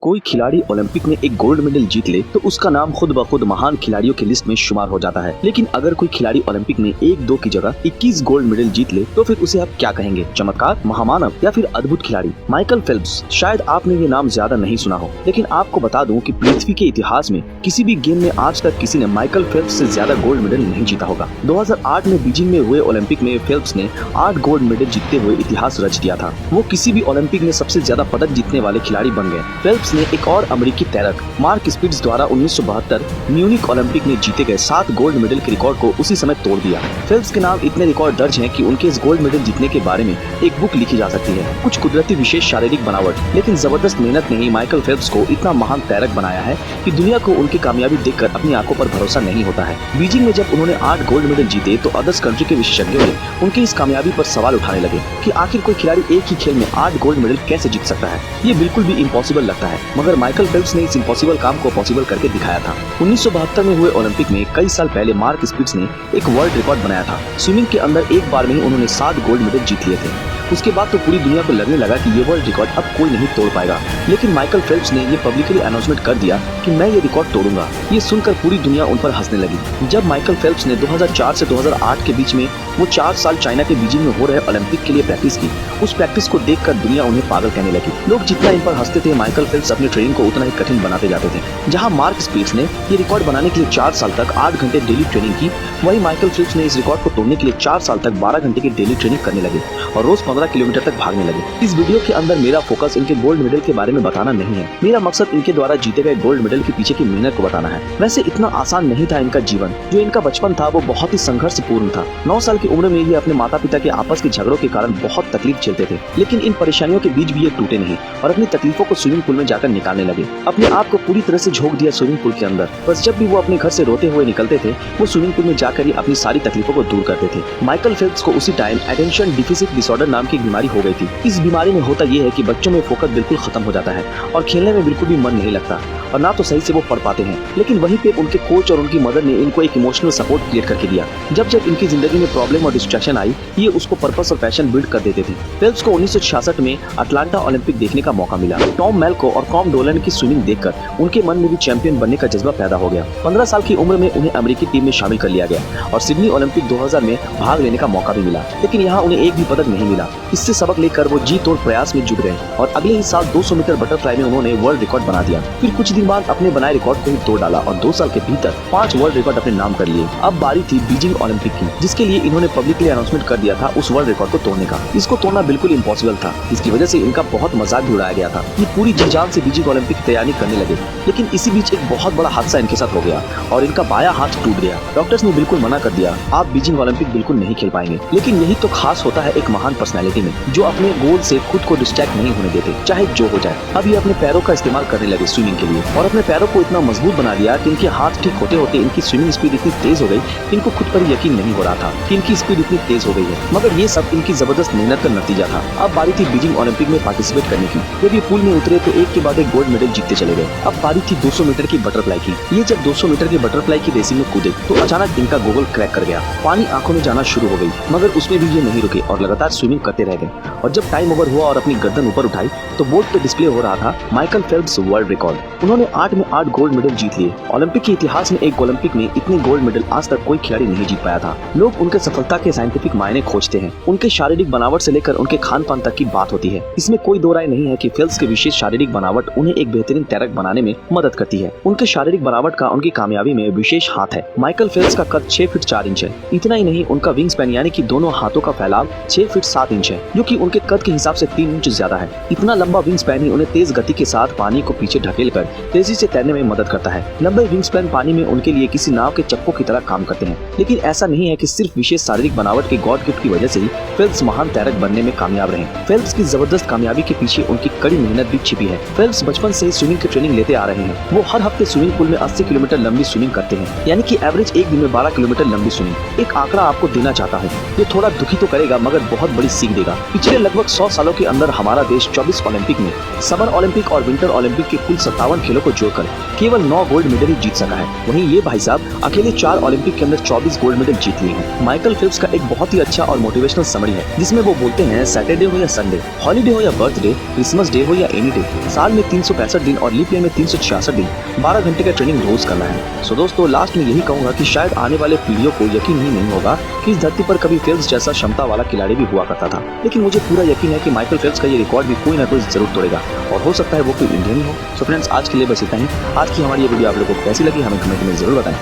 कोई खिलाड़ी ओलंपिक में एक गोल्ड मेडल जीत ले तो उसका नाम खुद ब खुद महान खिलाड़ियों की लिस्ट में शुमार हो जाता है। लेकिन अगर कोई खिलाड़ी ओलंपिक में 1-2 की जगह 21 गोल्ड मेडल जीत ले तो फिर उसे आप क्या कहेंगे? चमत्कार, महामानव या फिर अद्भुत खिलाड़ी? माइकल फेल्प्स, शायद आपने ये नाम ज्यादा नहीं सुना हो, लेकिन आपको बता दूं कि पृथ्वी के इतिहास में किसी भी गेम में आज तक किसी ने माइकल फेल्प्स से ज्यादा गोल्ड मेडल नहीं जीता होगा। 2008 में बीजिंग में हुए ओलंपिक में फेल्प्स ने 8 गोल्ड मेडल जीतते हुए इतिहास रच दिया था। वो किसी भी ओलंपिक में सबसे ज्यादा पदक जीतने वाले खिलाड़ी बन गए। फेल्प्स ने एक और अमेरिकी तैरक मार्क स्पिट्ज द्वारा 1972 म्यूनिक ओलंपिक में जीते गए 7 गोल्ड मेडल के रिकॉर्ड को उसी समय तोड़ दिया। फेल्प्स के नाम इतने रिकॉर्ड दर्ज हैं कि उनके इस गोल्ड मेडल जीतने के बारे में एक बुक लिखी जा सकती है। कुछ कुदरती विशेष शारीरिक बनावट लेकिन जबरदस्त मेहनत ने ही माइकल फेल्प्स को इतना महान तैरक बनाया है कि दुनिया को उनकी कामयाबी देखकर अपनी आंखों पर भरोसा नहीं होता है। बीजिंग में जब उन्होंने 8 गोल्ड मेडल जीते तो अदर्स कंट्री के विशेषज्ञों ने उनकी इस कामयाबी पर सवाल उठाने लगे कि आखिर कोई खिलाड़ी एक ही खेल में 8 गोल्ड मेडल कैसे जीत सकता है? ये बिल्कुल भी इम्पॉसिबल लगता है, मगर माइकल फेल्प्स ने इस इम्पॉसिबल काम को पॉसिबल करके दिखाया था। 1972 में हुए ओलंपिक में कई साल पहले मार्क स्पिट्ज ने एक वर्ल्ड रिकॉर्ड बनाया था। स्विमिंग के अंदर एक बार में ही उन्होंने 7 गोल्ड मेडल जीत लिए थे। उसके बाद तो पूरी दुनिया को लगने लगा कि ये वर्ल्ड रिकॉर्ड अब कोई नहीं तोड़ पाएगा, लेकिन माइकल फेल्प्स ने ये पब्लिकली अनाउंसमेंट कर दिया कि मैं ये रिकॉर्ड तोड़ूंगा। ये सुनकर पूरी दुनिया उन पर हंसने लगी। जब माइकल फेल्प्स ने 2004 से 2008 के बीच में वो 4 साल चाइना के बीजिंग में हो रहे ओलंपिक के लिए प्रैक्टिस की, उस प्रैक्टिस को देखकर दुनिया उन्हें पागल कहने लगी। लोग जितना इन पर हंसते थे, माइकल फेल्प्स अपनी ट्रेनिंग को उतना ही कठिन बनाते जाते थे। जहाँ मार्क स्पिट्ज ने ये रिकॉर्ड बनाने के लिए 4 साल तक 8 घंटे डेली ट्रेनिंग की, वही माइकल फेल्प्स ने इस रिकॉर्ड को तोड़ने के लिए 4 साल तक 12 घंटे की डेली ट्रेनिंग करने लगे और रोज 15 किलोमीटर तक भागने लगे। इस वीडियो के अंदर मेरा फोकस इनके गोल्ड मेडल के बारे में बताना नहीं है। मेरा मकसद इनके द्वारा जीते गए गोल्ड मेडल के पीछे की मेहनत को बताना है। वैसे इतना आसान नहीं था इनका जीवन। जो इनका बचपन था वो बहुत ही संघर्षपूर्ण था। 9 साल की उम्र में ये अपने माता पिता के आपस के झगड़ों के कारण बहुत तकलीफ झेलते थे, लेकिन इन परेशानियों के बीच भी ये टूटे नहीं और अपनी तकलीफों को स्विमिंग पूल में जाकर निकालने लगे। अपने आप को पूरी तरह से झोंक दिया स्विमिंग पूल के अंदर। बस जब भी वो अपने घर से रोते हुए निकलते थे, वो स्विमिंग पूल में जाकर ही अपनी सारी तकलीफों को दूर करते थे। माइकल फेल्प्स को उसी टाइम अटेंशन डिफिसिट डिसऑर्डर नाम की बीमारी हो गई थी। इस बीमारी में होता ये है कि बच्चों में फोकस बिल्कुल खत्म हो जाता है और खेलने में बिल्कुल भी मन नहीं लगता और ना तो सही से वो पढ़ पाते हैं। लेकिन वहीं पे उनके कोच और उनकी मदर ने इनको एक इमोशनल सपोर्ट क्रिएट करके दिया। जब जब इनकी जिंदगी में प्रॉब्लम और डिस्ट्रैक्शन आई, ये उसको पर्पस और पैशन बिल्ड कर देते थे। फेल्प्स को 1966 में अटलांटा ओलंपिक देखने का मौका मिला। टॉम मेल्को और कॉम डोलन की स्विमिंग देखकर उनके मन में भी चैंपियन बनने का जज्बा पैदा हो गया। 15 साल की उम्र में उन्हें अमेरिकी टीम में शामिल कर लिया गया और सिडनी ओलंपिक 2000 में भाग लेने का मौका भी मिला, लेकिन यहाँ उन्हें एक भी पदक नहीं मिला। इससे सबक लेकर वो जी तोड़ प्रयास में जुट गए और अगले ही साल 200 मीटर बटरफ्लाई में उन्होंने वर्ल्ड रिकॉर्ड बना दिया। फिर कुछ दिन बाद अपने बनाए रिकॉर्ड को ही तोड़ डाला और 2 साल के भीतर 5 वर्ल्ड रिकॉर्ड अपने नाम कर लिए। अब बारी थी बीजिंग ओलंपिक की, जिसके लिए इन्होंने पब्लिकली अनाउंसमेंट कर दिया था उस वर्ल्ड रिकॉर्ड को तोड़ने का। इसको तोड़ना बिल्कुल इम्पॉसिबल था, इसकी वजह से इनका बहुत मजाक भी उड़ाया गया था। ये पूरी जी जान से बीजिंग ओलंपिक की तैयारी करने लगे, लेकिन इसी बीच एक बहुत बड़ा हादसा इनके साथ हो गया और इनका बायां हाथ टूट गया। डॉक्टर्स ने बिल्कुल मना कर दिया, आप बीजिंग ओलंपिक बिल्कुल नहीं खेल पाएंगे। लेकिन यही तो खास होता है एक महान पर्सनैलिटी में, जो अपने गोल से खुद को डिस्ट्रैक्ट नहीं होने देते, चाहे जो हो जाए। अब ये अपने पैरों का इस्तेमाल करने लगे स्विमिंग के लिए और अपने पैरों को इतना मजबूत बना दिया कि इनके हाथ ठीक होते होते इनकी स्विमिंग स्पीड इतनी तेज हो गई कि इनको खुद पर यकीन नहीं हो रहा था कि इनकी स्पीड इतनी तेज हो गई है। मगर ये सब इनकी जबरदस्त मेहनत का नतीजा था। अब बारी थी बीजिंग ओलंपिक में पार्टिसिपेट करने की। जब ये पूल में उतरे तो एक के बाद एक गोल्ड मेडल जीतते चले गए। अब बारी थी 200 मीटर की बटरफ्लाई की। ये जब 200 मीटर की बटरफ्लाई की रेसिंग में कूदे तो अचानक इनका गॉगल क्रैक कर गया। पानी आंखों में जाना शुरू हो गई, मगर उसमें भी ये नहीं रुके और लगातार स्विमिंग करते रह गए। और जब टाइम ओवर हुआ और अपनी गर्दन ऊपर उठाई तो बोर्ड पे डिस्प्ले हो रहा था माइकल फेल्प्स वर्ल्ड रिकॉर्ड। उन्होंने 8 में 8 गोल्ड मेडल जीत लिए। ओलंपिक के इतिहास में एक ओलंपिक में इतने गोल्ड मेडल आज तक कोई खिलाड़ी नहीं जीत पाया था। लोग उनके सफलता के साइंटिफिक मायने खोजते हैं। उनके शारीरिक बनावट से लेकर उनके खान पान तक की बात होती है। इसमें कोई दो राय नहीं है कि फेल्प्स के विशेष शारीरिक बनावट उन्हें एक बेहतरीन तैरक बनाने में मदद करती है। उनके शारीरिक बनावट का उनकी कामयाबी में विशेष हाथ है। माइकल फेल्प्स का कद 6 फीट 4 इंच है। इतना ही नहीं, उनका विंग स्पैन यानी कि दोनों हाथों का फैलाव 6 फीट 7 इंच है, जो कि उनके कद के हिसाब से 3 इंच ज्यादा है। इतना लंबा विंग स्पैन ही उन्हें तेज गति के साथ पानी को पीछे ढकेल कर तेजी से तैरने में मदद करता है। लंबे विंग स्पैन पानी में उनके लिए किसी नाव के चप्पों की तरह काम करते हैं। लेकिन ऐसा नहीं है कि सिर्फ विशेष शारीरिक बनावट के गॉड गिफ्ट की वजह से ही फेल्प्स महान तैरक बनने में कामयाब रहे। फेल्प्स की जबरदस्त कामयाबी के पीछे उनकी कड़ी मेहनत भी छिपी है। फेल्प्स बचपन से ही स्विमिंग की ट्रेनिंग लेते आ रहे हैं। वो हर हफ्ते स्विमिंग पूल में 80 किलोमीटर लंबी स्विमिंग करते हैं, यानी कि एवरेज एक दिन में 12 किलोमीटर लंबी स्विमिंग। एक आंकड़ा आपको देना चाहता हूँ, ये थोड़ा दुखी तो करेगा मगर बहुत बड़ी सीख देगा। पिछले लगभग 100 सालों के अंदर हमारा देश 24 ओलंपिक में समर ओलंपिक और विंटर ओलंपिक के कुल 57 खेलों खेलों को जोड़कर केवल 9 गोल्ड मेडल ही जीत सका है। वहीं ये भाई साहब अकेले 4 ओलंपिक के अंदर 24 गोल्ड मेडल जीत लिए हैं। माइकल फेल्प्स का एक बहुत ही अच्छा और मोटिवेशनल समरी है जिसमें वो बोलते हैं सैटरडे हो या संडे, हॉलीडे हो या बर्थडे, क्रिसमस डे हो या एनी डे, साल में 365 दिन और लीप ईयर में 366 दिन 12 घंटे का ट्रेनिंग रोज करना है। सो दोस्तों लास्ट में यही कहूंगा कि शायद आने वाले पीढ़ियों को यकीन ही नहीं होगा कि इस धरती पर कभी फेल्प्स जैसा क्षमता वाला खिलाड़ी भी हुआ करता था, लेकिन मुझे पूरा यकीन है कि माइकल फेल्प्स का ये रिकॉर्ड भी कोई ना कोई जरूर तोड़ेगा और हो सकता है वो कोई इंडियन ही हो। सो फ्रेंड्स आज के लिए बस इतना ही। आज की हमारी ये वीडियो आप लोगों को कैसी लगी हमें कमेंट में जरूर बताएं।